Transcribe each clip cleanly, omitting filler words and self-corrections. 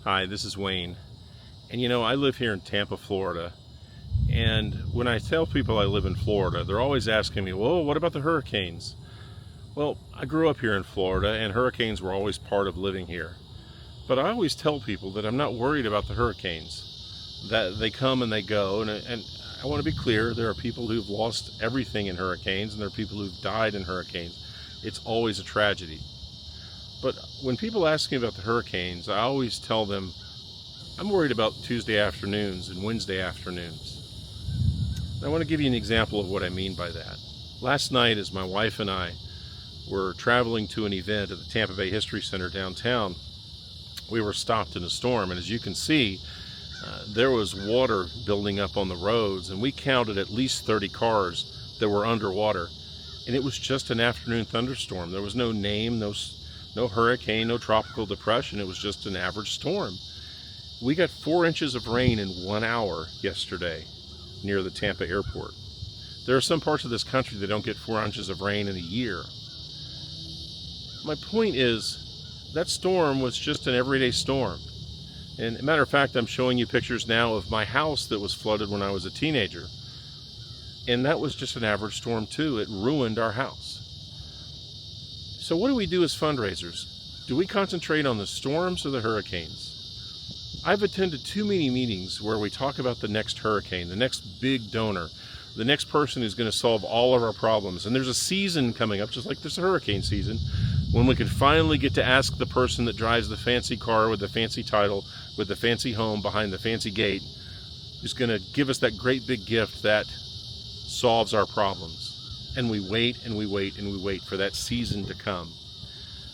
Hi, this is Wayne. And I live here in Tampa, Florida. And when I tell people I live in Florida, they're always asking me, well, what about the hurricanes? Well, I grew up here in Florida and hurricanes were always part of living here. But I always tell people that I'm not worried about the hurricanes, that they come and they go. And I want to be clear, there are people who've lost everything in hurricanes and there are people who've died in hurricanes. It's always a tragedy. But when people ask me about the hurricanes, I always tell them I'm worried about Tuesday afternoons and Wednesday afternoons. And I want to give you an example of what I mean by that. Last night, as my wife and I were traveling to an event at the Tampa Bay History Center downtown, we were stopped in a storm. And as you can see, there was water building up on the roads, and we counted at least 30 cars that were underwater. And it was just an afternoon thunderstorm. There was no name, no hurricane, no tropical depression. It was just an average storm. We got 4 inches of rain in 1 hour yesterday near the Tampa airport. There are some parts of this country that don't get 4 inches of rain in a year. My point is, that storm was just an everyday storm. And as a matter of fact, I'm showing you pictures now of my house that was flooded when I was a teenager. And that was just an average storm too. It ruined our house. So what do we do as fundraisers? Do we concentrate on the storms or the hurricanes? I've attended too many meetings where we talk about the next hurricane, the next big donor, the next person who's going to solve all of our problems. And there's a season coming up, just like there's a hurricane season, when we can finally get to ask the person that drives the fancy car with the fancy title, with the fancy home behind the fancy gate, who's going to give us that great big gift that solves our problems. And we wait and we wait and we wait for that season to come.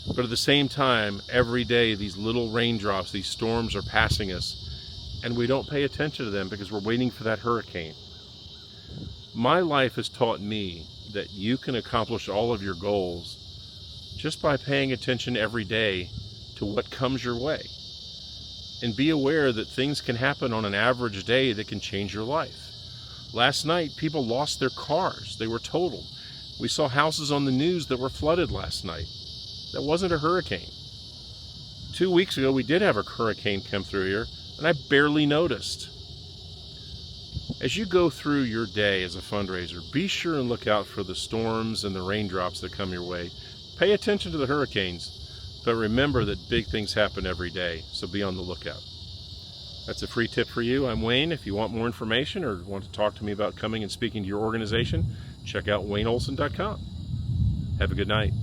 But at the same time, every day these little raindrops, these storms are passing us, and we don't pay attention to them because we're waiting for that hurricane. My life has taught me that you can accomplish all of your goals just by paying attention every day to what comes your way. And be aware that things can happen on an average day that can change your life. Last night, people lost their cars. They were totaled. We saw houses on the news that were flooded last night. That wasn't a hurricane. 2 weeks ago, we did have a hurricane come through here, and I barely noticed. As you go through your day as a fundraiser, be sure and look out for the storms and the raindrops that come your way. Pay attention to the hurricanes, but remember that big things happen every day, so be on the lookout. That's a free tip for you. I'm Wayne. If you want more information or want to talk to me about coming and speaking to your organization, check out wayneolson.com. Have a good night.